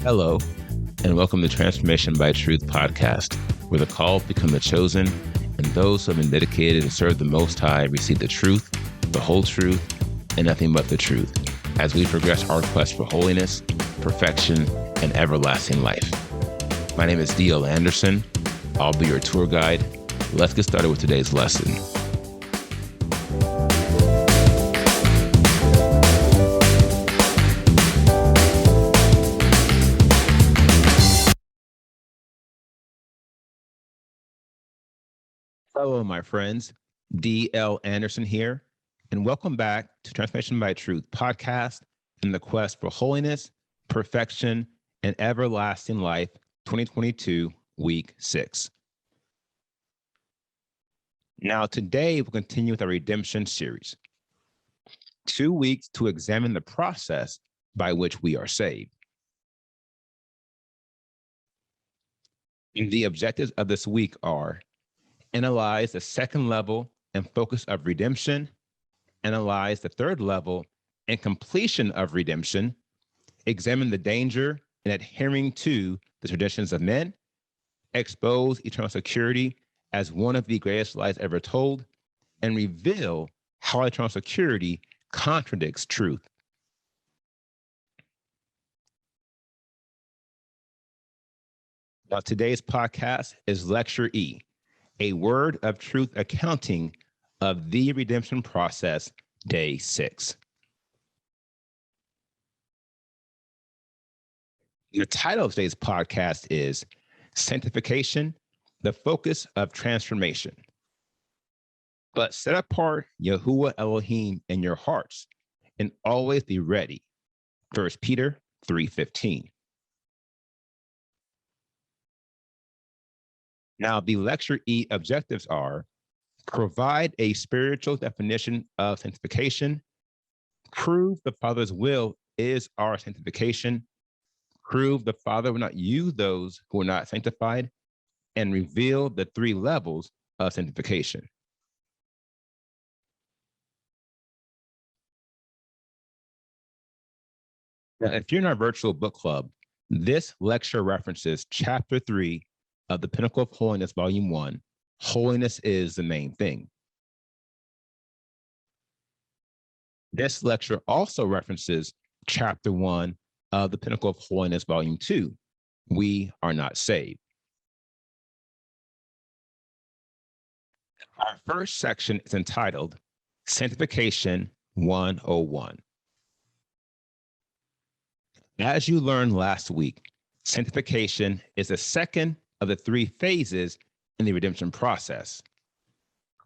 Hello, and welcome to Transformation by Truth podcast, where the called become the chosen, and those who have been dedicated to serve the Most High receive the truth, the whole truth, and nothing but the truth, as we progress our quest for holiness, perfection, and everlasting life. My name is D.L. Anderson. I'll be your tour guide. Let's get started with today's lesson. Hello, my friends. D.L. Anderson here, and welcome back to Transformation by Truth podcast in the quest for holiness, perfection, and everlasting life, 2022, week 6. Now, today we'll continue with our redemption series. 2 weeks to examine the process by which we are saved. And the objectives of this week are: analyze the second level and focus of redemption, analyze the third level and completion of redemption, examine the danger in adhering to the traditions of men, expose eternal security as one of the greatest lies ever told, and reveal how eternal security contradicts truth. Now, today's podcast is Lecture E, a word of truth accounting of the redemption process, day 6. The title of today's podcast is Sanctification, the Focus of Transformation. But set apart Yahuwah Elohim in your hearts and always be ready. 1 Peter 3:15. Now, the Lecture E objectives are: provide a spiritual definition of sanctification, prove the Father's will is our sanctification, prove the Father will not use those who are not sanctified, and reveal the 3 levels of sanctification. Now, if you're in our virtual book club, this lecture references Chapter 3 of the Pinnacle of Holiness, Volume 1, Holiness is the Main Thing. This lecture also references Chapter 1 of the Pinnacle of Holiness, Volume 2, We Are Not Saved. Our first section is entitled Sanctification 101. As you learned last week, sanctification is the second of the 3 phases in the redemption process.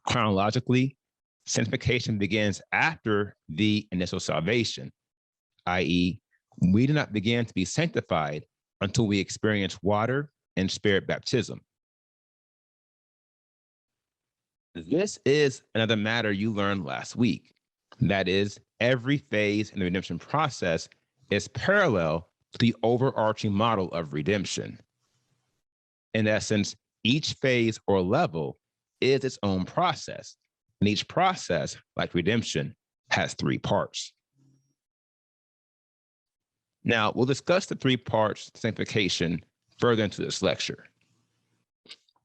Chronologically, sanctification begins after the initial salvation, i.e., we do not begin to be sanctified until we experience water and spirit baptism. This is another matter you learned last week. That is, every phase in the redemption process is parallel to the overarching model of redemption. In essence, each phase or level is its own process, and each process, like redemption, has 3 parts. Now, we'll discuss the 3 parts of sanctification further into this lecture.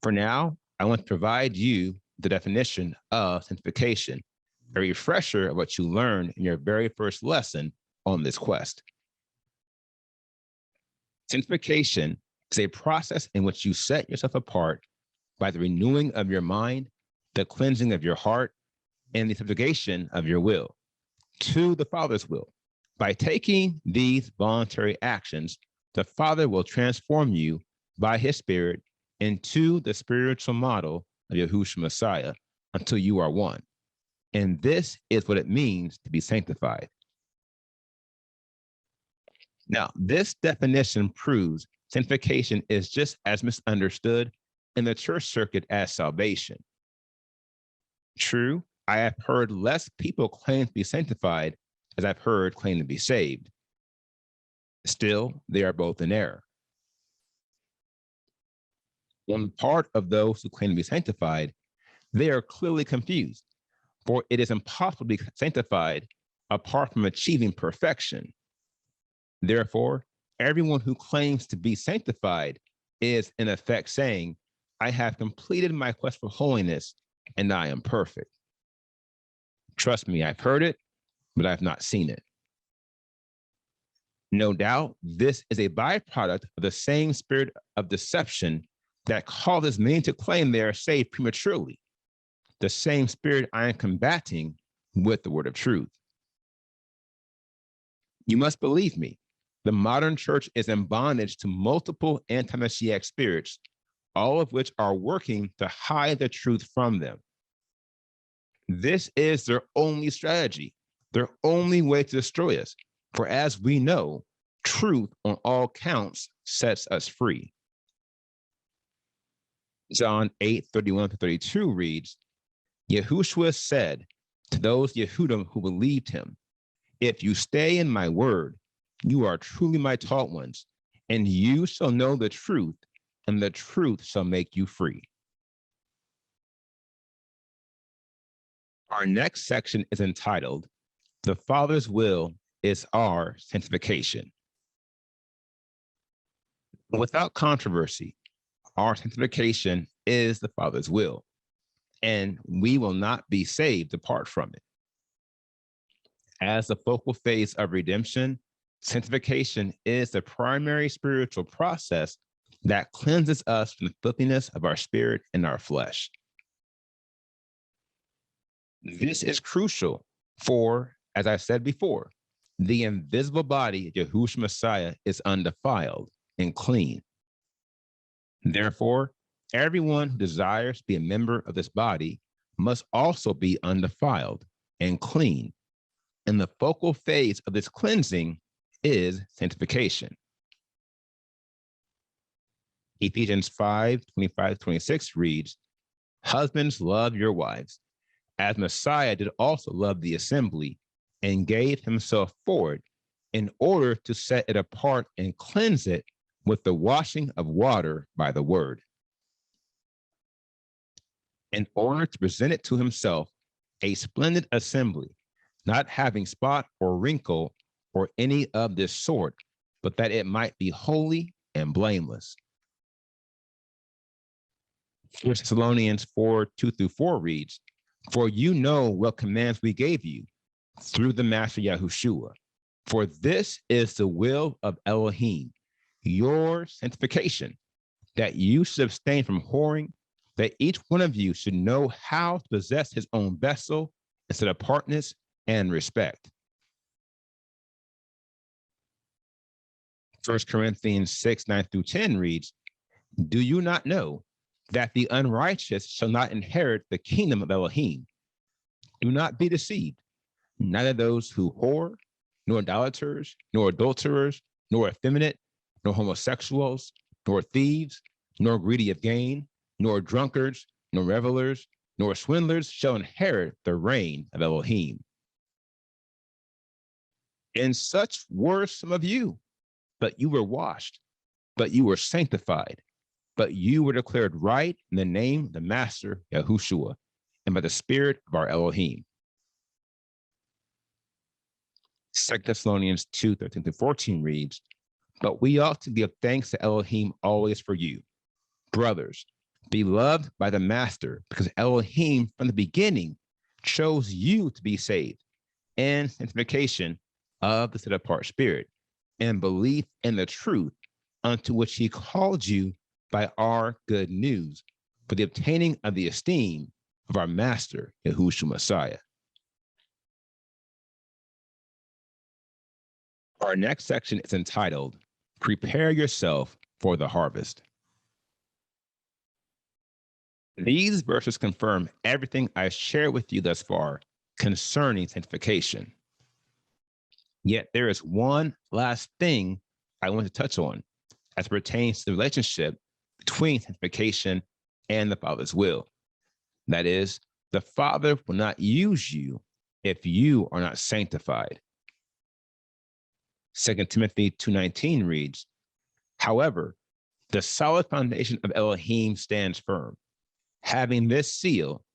For now, I want to provide you the definition of sanctification, a refresher of what you learned in your very first lesson on this quest. Sanctification is a process in which you set yourself apart by the renewing of your mind, the cleansing of your heart, and the subjugation of your will to the Father's will. By taking these voluntary actions, the Father will transform you by his Spirit into the spiritual model of Yahushua Messiah until you are one. And this is what it means to be sanctified. Now, this definition proves sanctification is just as misunderstood in the church circuit as salvation. True, I have heard less people claim to be sanctified as I've heard claim to be saved. Still, they are both in error. One part of those who claim to be sanctified, they are clearly confused. for it is impossible to be sanctified apart from achieving perfection. Therefore, everyone who claims to be sanctified is in effect saying, I have completed my quest for holiness and I am perfect. Trust me, I've heard it, but I've not seen it. No doubt, this is a byproduct of the same spirit of deception that causes many to claim they are saved prematurely. The same spirit I am combating with the word of truth. You must believe me. The modern church is in bondage to multiple anti-Messianic spirits, all of which are working to hide the truth from them. This is their only strategy, their only way to destroy us. For as we know, truth on all counts sets us free. John 8:31-32 reads, Yahushua said to those Yehudim who believed him, if you stay in my word, you are truly my taught ones, and you shall know the truth, and the truth shall make you free. Our next section is entitled, The Father's Will is Our Sanctification. Without controversy, our sanctification is the Father's will, and we will not be saved apart from it. As the focal phase of redemption, sanctification is the primary spiritual process that cleanses us from the filthiness of our spirit and our flesh. This is crucial for, as I said before, the invisible body of Yahushua Messiah is undefiled and clean. Therefore, everyone who desires to be a member of this body must also be undefiled and clean. And the focal phase of this cleansing is sanctification. Ephesians 5:25-26 reads, husbands, love your wives, as Messiah did also love the assembly and gave himself for it in order to set it apart and cleanse it with the washing of water by the word, in order to present it to himself a splendid assembly, not having spot or wrinkle or any of this sort, but that it might be holy and blameless. 1 Thessalonians 4:2-4 reads, for you know what commands we gave you through the Master Yahushua. For this is the will of Elohim, your sanctification, that you should abstain from whoring, that each one of you should know how to possess his own vessel in set apartness and respect. 1 Corinthians 6:9-10 reads, do you not know that the unrighteous shall not inherit the kingdom of Elohim? Do not be deceived, neither those who whore, nor idolaters, nor adulterers, nor effeminate, nor homosexuals, nor thieves, nor greedy of gain, nor drunkards, nor revelers, nor swindlers shall inherit the reign of Elohim. And such were some of you, but you were washed, but you were sanctified, but you were declared right in the name of the Master Yahushua and by the Spirit of our Elohim. 2 Thessalonians 2:13-14 reads, but we ought to give thanks to Elohim always for you, brothers, beloved by the Master, because Elohim from the beginning chose you to be saved, and sanctification of the set apart spirit, and belief in the truth unto which he called you by our good news, for the obtaining of the esteem of our Master Yahushua Messiah. Our next section is entitled, Prepare Yourself for the Harvest. These verses confirm everything I shared with you thus far concerning sanctification. Yet there is one last thing I want to touch on as pertains to the relationship between sanctification and the Father's will. That is, the Father will not use you if you are not sanctified. 2 Timothy 2:19 reads, however, the solid foundation of Elohim stands firm, having this seal,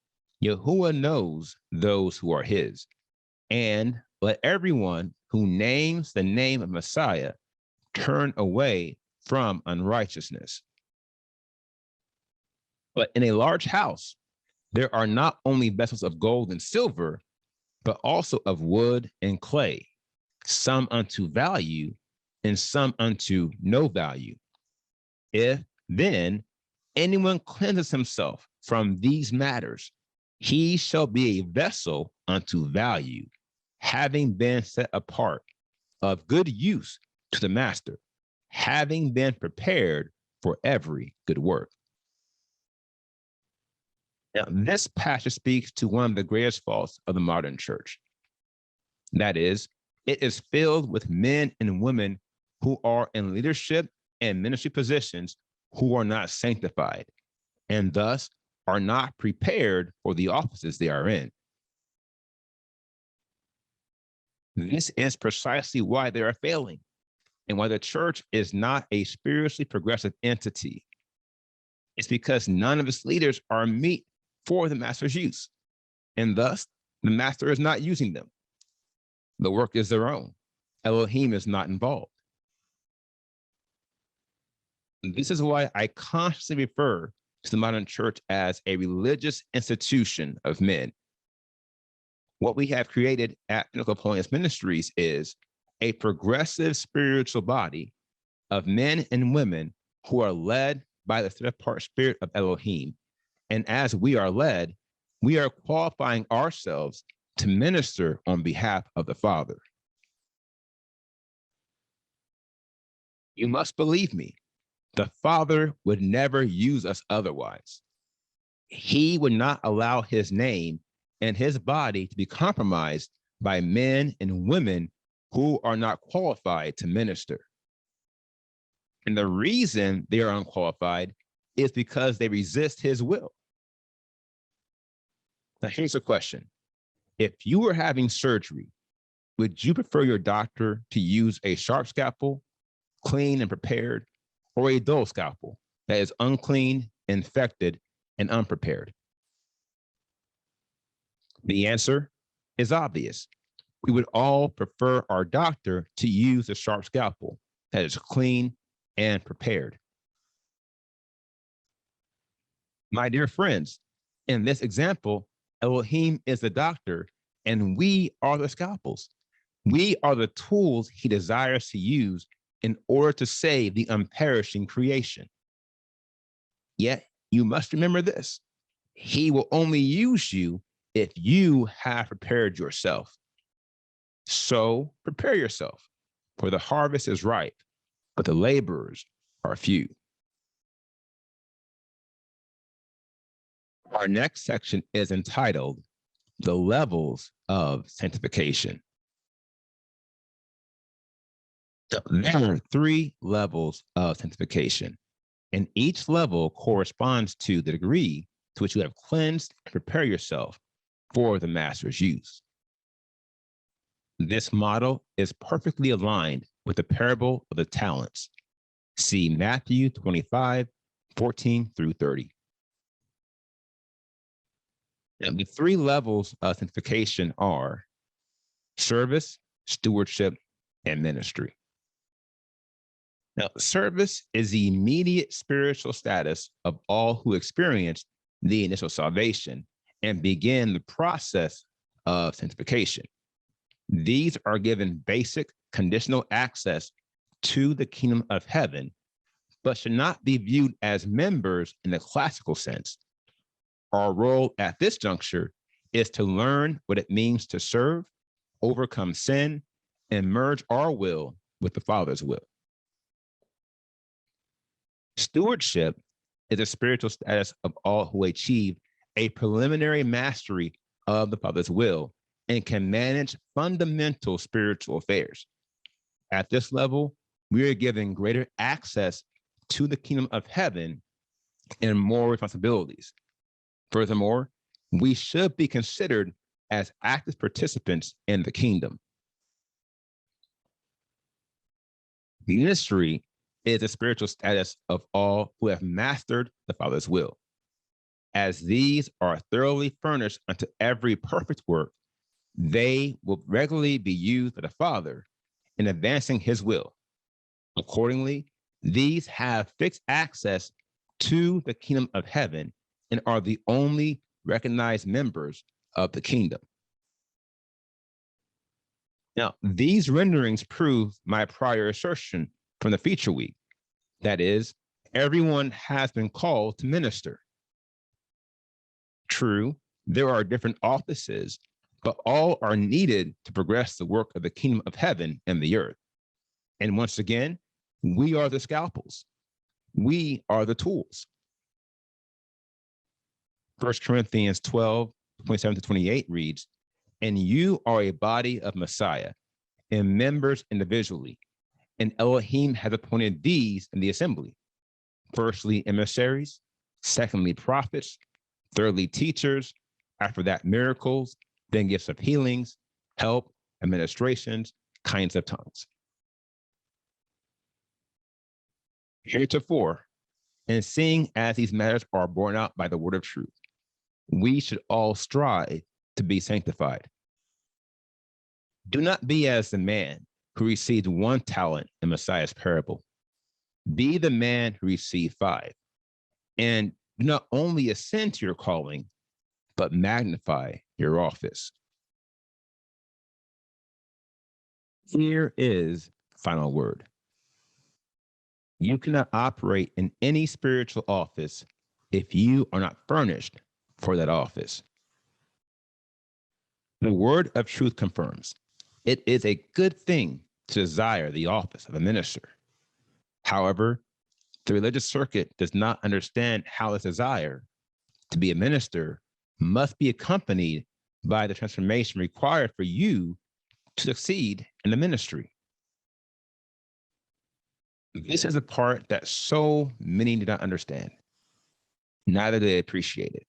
Yahuwah knows those who are his, and let everyone who names the name of Messiah turn away from unrighteousness. But in a large house, there are not only vessels of gold and silver, but also of wood and clay, some unto value and some unto no value. If then anyone cleanses himself from these matters, he shall be a vessel unto value, having been set apart of good use to the master, having been prepared for every good work. Now, this passage speaks to one of the greatest faults of the modern church. That is, it is filled with men and women who are in leadership and ministry positions who are not sanctified and thus are not prepared for the offices they are in. This is precisely why they are failing and why the church is not a spiritually progressive entity. It's because none of its leaders are meet for the master's use, and thus the master is not using them. The work is their own. Elohim is not involved. This is why I consciously refer to the modern church as a religious institution of men. What we have created at Pinnacle Holiness Ministries is a progressive spiritual body of men and women who are led by the set-apart spirit of Elohim. And as we are led, we are qualifying ourselves to minister on behalf of the Father. You must believe me, the Father would never use us otherwise. He would not allow his name and his body to be compromised by men and women who are not qualified to minister. And the reason they are unqualified is because they resist his will. Now, here's a question. If you were having surgery, would you prefer your doctor to use a sharp scalpel, clean and prepared, or a dull scalpel that is unclean, infected, and unprepared? The answer is obvious. We would all prefer our doctor to use a sharp scalpel that is clean and prepared. My dear friends, in this example, Elohim is the doctor and we are the scalpels. We are the tools he desires to use in order to save the unperishing creation. Yet you must remember this. He will only use you if you have prepared yourself. So prepare yourself, for the harvest is ripe, but the laborers are few. Our next section is entitled The Levels of Sanctification. There are 3 levels of sanctification, and each level corresponds to the degree to which you have cleansed and prepared yourself for the master's use. This model is perfectly aligned with the parable of the talents. See Matthew 25, 14 through 30. Now, the 3 levels of sanctification are service, stewardship, and ministry. Now, service is the immediate spiritual status of all who experience the initial salvation and begin the process of sanctification. These are given basic conditional access to the kingdom of heaven, but should not be viewed as members in the classical sense. Our role at this juncture is to learn what it means to serve, overcome sin, and merge our will with the Father's will. Stewardship is a spiritual status of all who achieve a preliminary mastery of the Father's will and can manage fundamental spiritual affairs. At this level, we are given greater access to the kingdom of heaven and more responsibilities. Furthermore, we should be considered as active participants in the kingdom. Ministry is the spiritual status of all who have mastered the Father's will. As these are thoroughly furnished unto every perfect work, they will regularly be used by the Father in advancing his will. Accordingly, these have fixed access to the kingdom of heaven and are the only recognized members of the kingdom. Now, these renderings prove my prior assertion from the feature week. That is, everyone has been called to minister. True, there are different offices, but all are needed to progress the work of the kingdom of heaven and the earth. And once again, we are the scalpels. We are the tools. 1 Corinthians 12, 27 to 28 reads, and you are a body of Messiah and members individually. And Elohim has appointed these in the assembly. Firstly, emissaries. Secondly, prophets. Thirdly, teachers. After that, miracles. Then gifts of healings, help, administrations, kinds of tongues. Heretofore, and seeing as these matters are borne out by the word of truth, we should all strive to be sanctified. Do not be as the man who received 1 talent in Messiah's parable. Be the man who received 5. And do not only ascend to your calling, but magnify your office. Here is final word. You cannot operate in any spiritual office if you are not furnished for that office. The word of truth confirms it is a good thing to desire the office of a minister. However, the religious circuit does not understand how this desire to be a minister must be accompanied by the transformation required for you to succeed in the ministry. This is a part that so many do not understand. Neither do they appreciate it.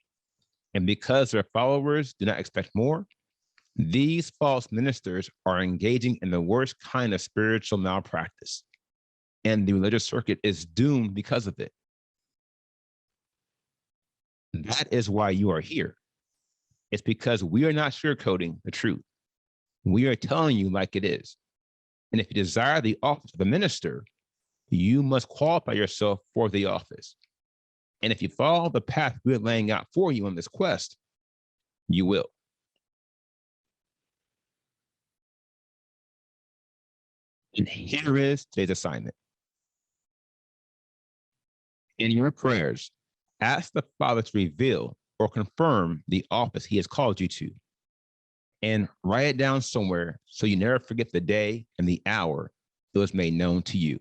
And because their followers do not expect more, these false ministers are engaging in the worst kind of spiritual malpractice. And the religious circuit is doomed because of it. That is why you are here. It's because we are not sugarcoating the truth. We are telling you like it is. And if you desire the office of a minister, you must qualify yourself for the office. And if you follow the path we're laying out for you on this quest, you will. And here is today's assignment. In your prayers, ask the Father to reveal or confirm the office he has called you to. And write it down somewhere so you never forget the day and the hour it was made known to you.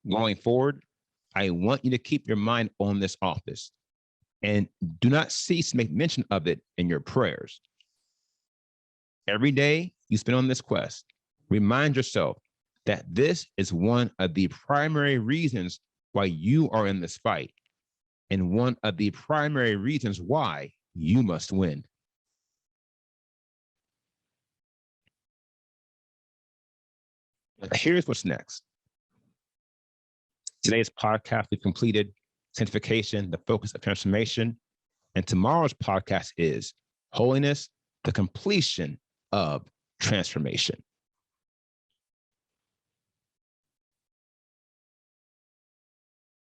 Going forward, I want you to keep your mind on this office and do not cease to make mention of it in your prayers. Every day you spend on this quest, remind yourself that this is one of the primary reasons why you are in this fight and one of the primary reasons why you must win. Here's what's next. Today's podcast, we completed Sanctification, the focus of transformation. And tomorrow's podcast is Holiness, the completion of transformation.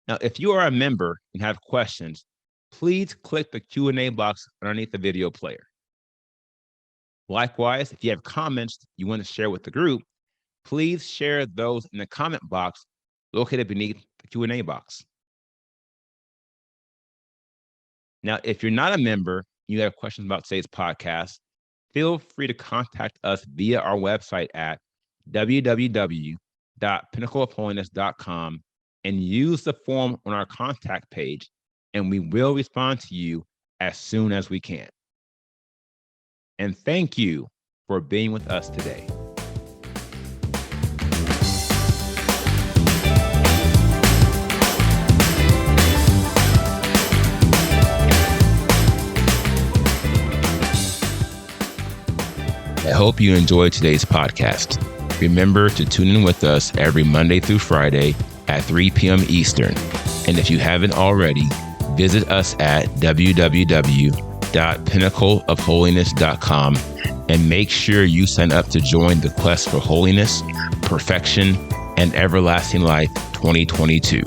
Now, if you are a member and have questions, please click the Q&A box underneath the video player. Likewise, if you have comments you want to share with the group, please share those in the comment box located beneath the Q&A box. Now, if you're not a member, you have questions about today's podcast, feel free to contact us via our website at www.pinnacleofholiness.com and use the form on our contact page, and we will respond to you as soon as we can. And thank you for being with us today. I hope you enjoyed today's podcast. Remember to tune in with us every Monday through Friday at 3 p.m. Eastern. And if you haven't already, visit us at www.pinnacleofholiness.com and make sure you sign up to join the quest for holiness, perfection, and everlasting life 2022.